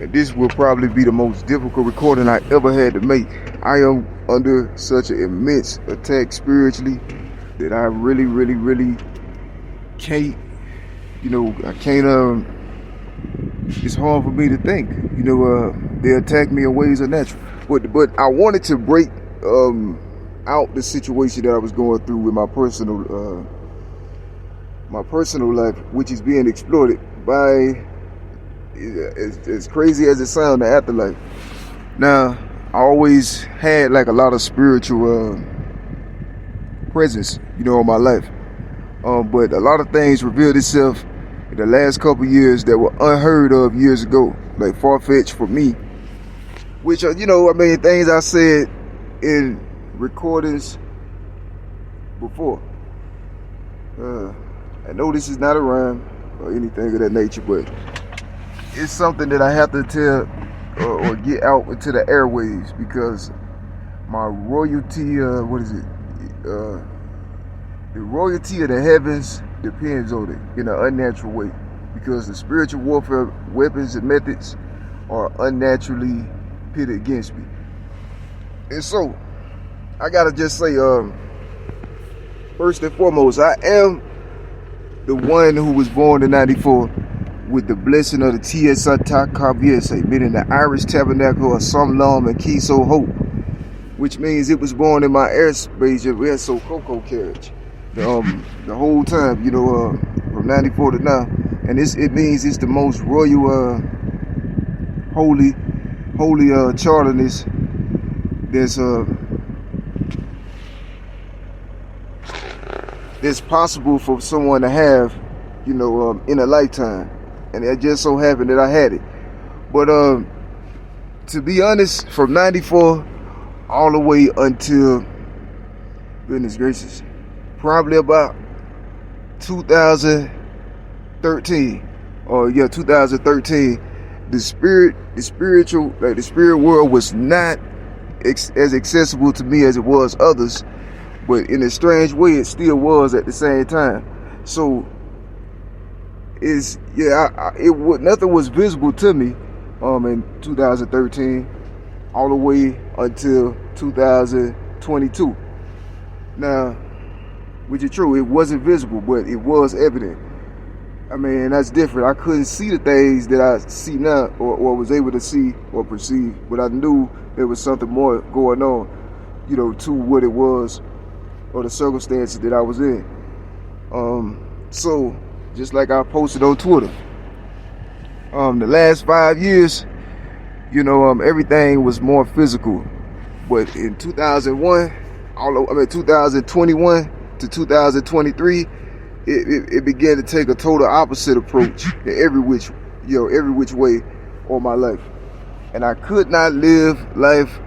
And this will probably be the most difficult recording I ever had to make. I am under such an immense attack spiritually that I really can't, I can't, it's hard for me to think. They attack me in ways unnatural. But I wanted to break out the situation that I was going through with my personal life, which is being exploited by, as crazy as it sounds, the afterlife. Now, I always had like a lot of spiritual presence, in my life. But a lot of things revealed itself in the last couple years that were unheard of years ago, like far-fetched for me. Which are, things I said in recordings before. I know this is not a rhyme or anything of that nature, but it's something that I have to tell or get out into the airwaves, because my royalty, the royalty of the heavens depends on it in an unnatural way, because the spiritual warfare weapons and methods are unnaturally pitted against me. And so, I gotta just say, first and foremost, I am the one who was born in 94 with the blessing of the T.S.A.T.A. Kabiese, meaning the Irish Tabernacle of Somlam and Kiso Hope, which means it was born in my airspace of Reso Coco carriage. The whole time, from 94 to now. And it means it's the most royal, holy charterness that's possible for someone to have, in a lifetime. And it just so happened that I had it. But to be honest, from 94 all the way until, goodness gracious, probably about 2013, the spirit world was not as accessible to me as it was others, but in a strange way it still was at the same time. So nothing was visible to me in 2013 all the way until 2022. Now, which is true, it wasn't visible, but it was evident. That's different. I couldn't see the things that I see now, or was able to see or perceive, but I knew there was something more going on, to what it was, or the circumstances that I was in. So, just like I posted on Twitter, the last 5 years, everything was more physical. But in 2021 to 2023, it began to take a total opposite approach in every which way on my life. And I could not live life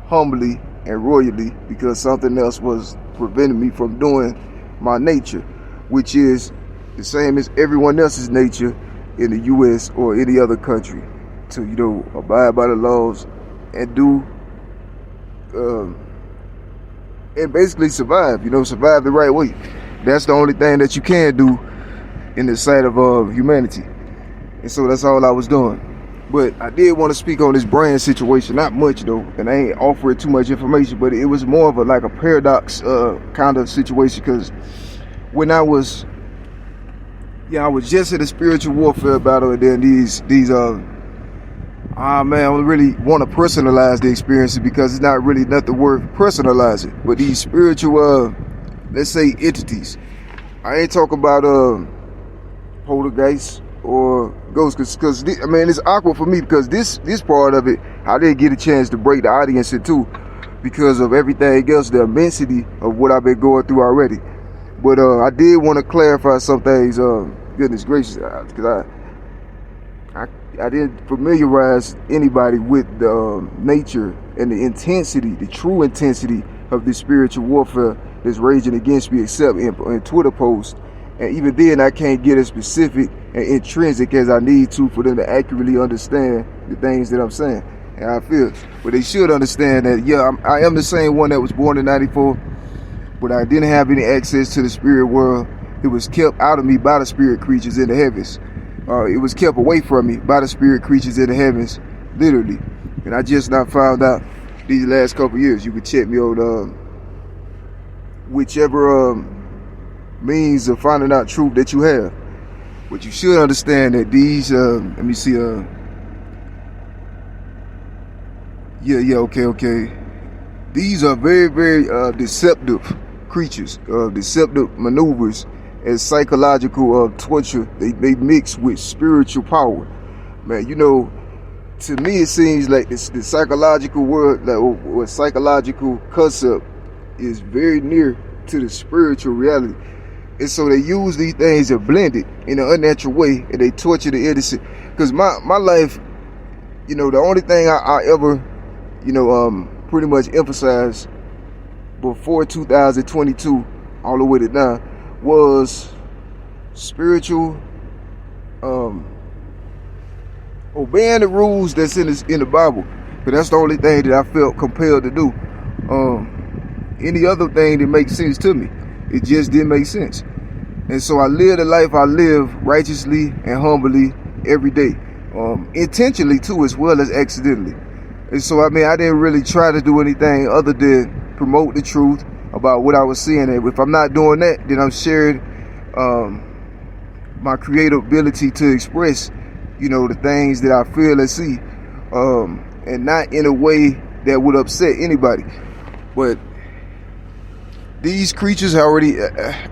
humbly and royally because something else was preventing me from doing my nature, which is the same as everyone else's nature in the U.S. or any other country, to abide by the laws and do and basically survive the right way. That's the only thing that you can do in the sight of humanity. And so that's all I was doing. But I did want to speak on this brand situation, not much though, and I ain't offering too much information, but it was more of a paradox kind of situation, because when I was just in a spiritual warfare battle, and then I really want to personalize the experiences because it's not really nothing worth personalizing. But these spiritual, let's say, entities. I ain't talking about poltergeists or ghosts, because it's awkward for me because this part of it, I didn't get a chance to break the audience into because of everything else, the immensity of what I've been going through already. But I did want to clarify some things. Goodness gracious, because I didn't familiarize anybody with the nature and the intensity, the true intensity of this spiritual warfare that's raging against me, except in Twitter posts. And even then, I can't get as specific and intrinsic as I need to for them to accurately understand the things that I'm saying and I feel. But they should understand that, I am the same one that was born in 94, but I didn't have any access to the spirit world. It was kept out of me by the spirit creatures in the heavens. it was kept away from me by the spirit creatures in the heavens, literally. And I just not found out these last couple of years. You can check me on whichever means of finding out truth that you have. But you should understand that these, let me see, okay. These are very, very deceptive creatures, deceptive maneuvers and psychological torture. They mix with spiritual power. Man, you know, to me it seems like the psychological word, like, or psychological concept is very near to the spiritual reality. And so they use these things and blend it in an unnatural way, and they torture the innocent. Because my life, you know, the only thing I ever, you know, pretty much emphasized before 2022 all the way to now was spiritual, obeying the rules that's in the Bible. But that's the only thing that I felt compelled to do. Any other thing that makes sense to me, it just didn't make sense. And so I live the life I live righteously and humbly every day, intentionally too, as well as accidentally. And so, I mean, I didn't really try to do anything other than promote the truth about what I was seeing. And if I'm not doing that, then I'm sharing my creative ability to express, you know, the things that I feel and see, and not in a way that would upset anybody. But these creatures already,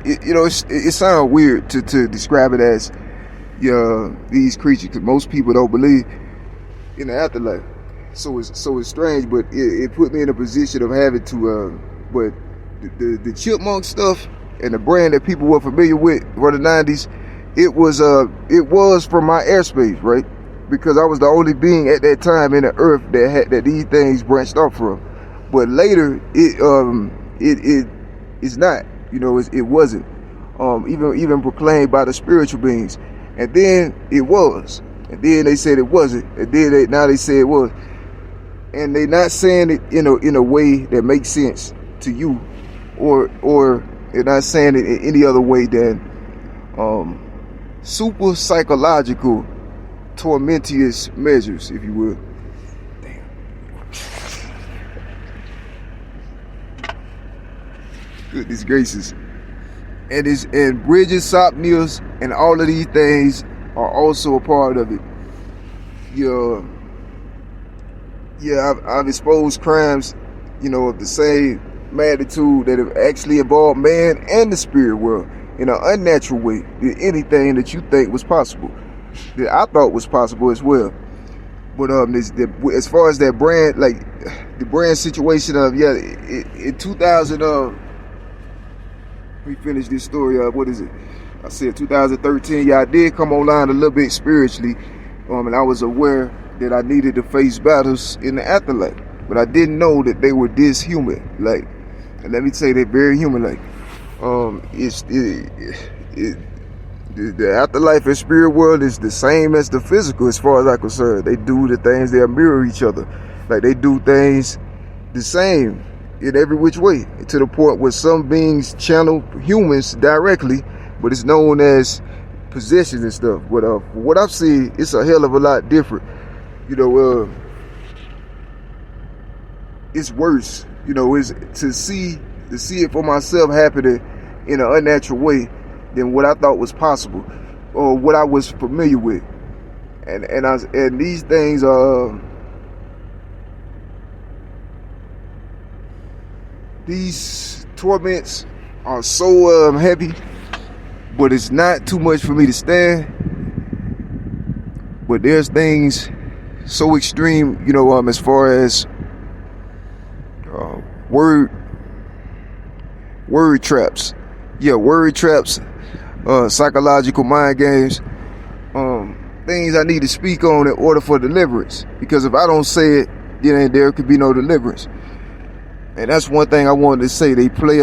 you know, it sounds weird to describe it as these creatures, because most people don't believe in the afterlife. So it's strange, but it put me in a position of having to, but the chipmunk stuff and the brand that people were familiar with for the 90s, it was from my airspace, right? Because I was the only being at that time in the earth that these things branched off from. But later, it's not, you know, it wasn't, even proclaimed by the spiritual beings. And then it was, and then they said it wasn't, and then now they say it was. And they're not saying it in a way that makes sense to you, or they're not saying it in any other way than super psychological, tormentous measures, if you will. Damn. Goodness gracious. And bridges, sopneas, and all of these things are also a part of it. I've exposed crimes, you know, of the same magnitude that have actually involved man and the spirit world in an unnatural way. Anything that you think was possible, that I thought was possible as well. But as far as that brand, like the brand situation of in 2000, let me finish this story. What is it? I said 2013. I did come online a little bit spiritually, and I was aware that I needed to face battles in the afterlife, but I didn't know that they were this human. Like, and let me say, they're very human. Like, the afterlife and spirit world is the same as the physical, as far as I'm concerned. They do the things, they mirror each other. Like, they do things the same in every which way, to the point where some beings channel humans directly, but it's known as possessions and stuff. But what I've seen, it's a hell of a lot different. You know, it's worse. You know, is to see it for myself happening in an unnatural way than what I thought was possible or what I was familiar with. And these things are, these torments are so heavy, but it's not too much for me to stand. But there's things so extreme, you know, as far as word traps, psychological mind games, things I need to speak on in order for deliverance. Because if I don't say it, then there could be no deliverance. And that's one thing I wanted to say. They play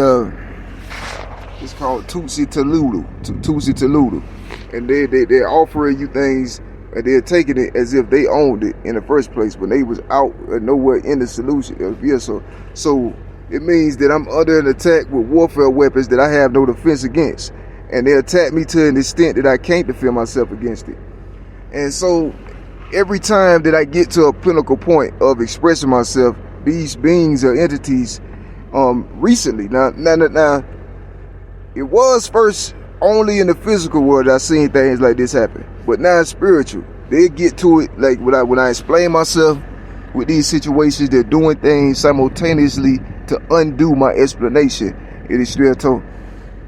it's called Tutsi Taludu, and they're offering you things. And they're taking it as if they owned it in the first place when they was out and nowhere in the solution. So it means that I'm under an attack with warfare weapons that I have no defense against. And they attack me to an extent that I can't defend myself against it. And so every time that I get to a pinnacle point of expressing myself, these beings or entities, recently, now, it was first only in the physical world that I seen things like this happen, but now it's spiritual. They get to it like when I explain myself with these situations, they're doing things simultaneously to undo my explanation. It is still told,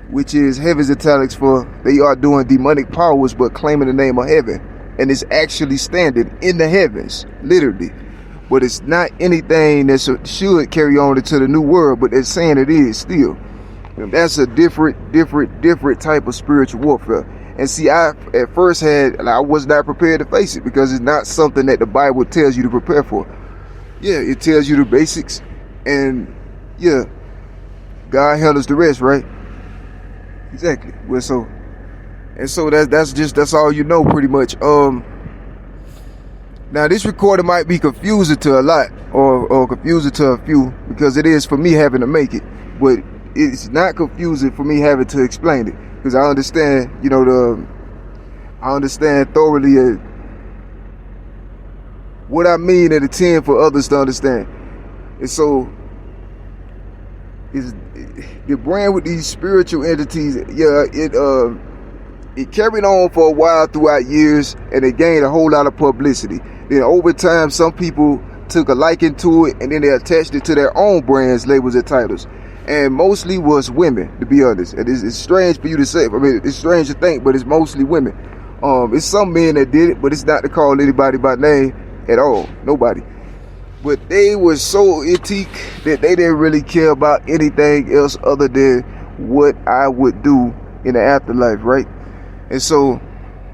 which is heaven's italics for they are doing demonic powers but claiming the name of heaven, and it's actually standing in the heavens, literally. But it's not anything that should carry on into the new world, but they're saying it is still. And that's a different type of spiritual warfare. And see, I at first I was not prepared to face it because it's not something that the Bible tells you to prepare for. Yeah, it tells you the basics, and yeah, God handles the rest, right? Exactly. Well, so that's all you know, pretty much. Now this recording might be confusing to a lot, or confusing to a few, because it is for me having to make it, but it's not confusing for me having to explain it, because I understand, I understand thoroughly what I mean and intend for others to understand. And so is the brand with these spiritual entities, it carried on for a while throughout years, and it gained a whole lot of publicity. Then over time, some people took a liking to it, and then they attached it to their own brands, labels, and titles. And mostly was women, to be honest. And it's strange for you to say. I mean, it's strange to think, but it's mostly women. It's some men that did it, but it's not to call anybody by name at all. Nobody. But they were so etique that they didn't really care about anything else other than what I would do in the afterlife, right? And so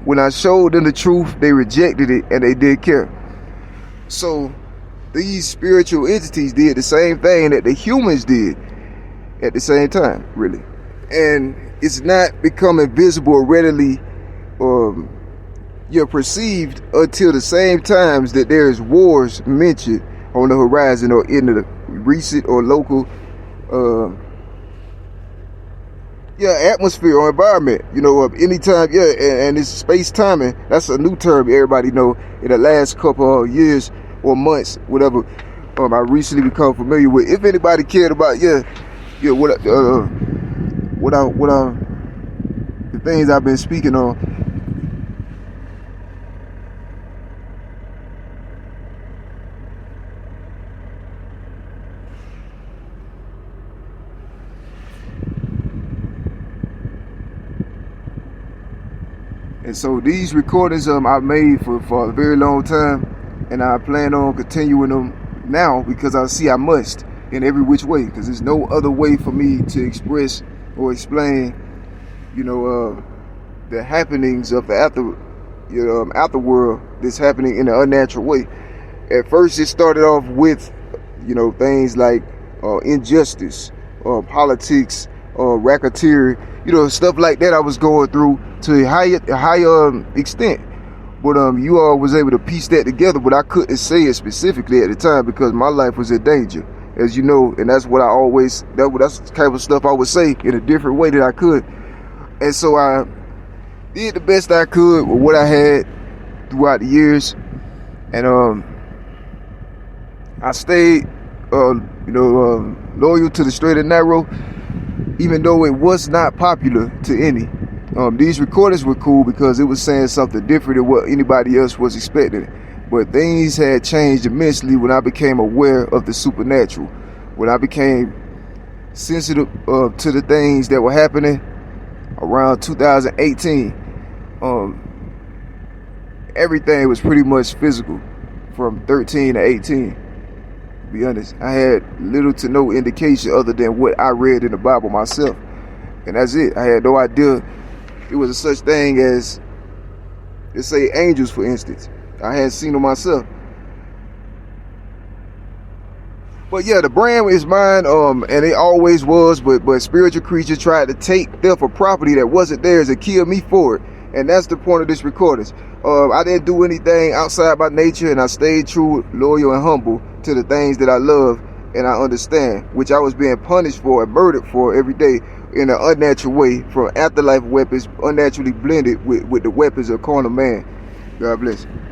when I showed them the truth, they rejected it, and they did care. So these spiritual entities did the same thing that the humans did at the same time, really. And it's not becoming visible or readily perceived until the same times that there is wars mentioned on the horizon or in the recent or local atmosphere or environment, anytime, and it's space timing. That's a new term everybody know in the last couple of years or months, whatever. I recently become familiar with. If anybody cared about, the things I've been speaking on. And so these recordings I've made for a very long time, and I plan on continuing them now because I see I must in every which way, because there's no other way for me to express or explain, the happenings of the afterworld that's happening in an unnatural way. At first, it started off with, things like injustice, politics, racketeering, stuff like that I was going through to a higher extent. But you all was able to piece that together, but I couldn't say it specifically at the time because my life was in danger, as you know, and that's what that's the kind of stuff I would say in a different way that I could. And so I did the best I could with what I had throughout the years, and I stayed loyal to the straight and narrow, even though it was not popular to any. These recordings were cool because it was saying something different than what anybody else was expecting. But things had changed immensely when I became aware of the supernatural. When I became sensitive to the things that were happening around 2018. Everything was pretty much physical from 13 to 18. To be honest, I had little to no indication other than what I read in the Bible myself. And that's it. I had no idea it was a such thing as, let's say, angels, for instance. I hadn't seen them myself. But yeah, the brand is mine, and it always was, but spiritual creatures tried to take theft of property that wasn't theirs and kill me for it. And that's the point of this recording. I didn't do anything outside my nature, and I stayed true, loyal, and humble to the things that I love and I understand, which I was being punished for and murdered for every day in an unnatural way, from afterlife weapons unnaturally blended with the weapons of carnal man. God bless you.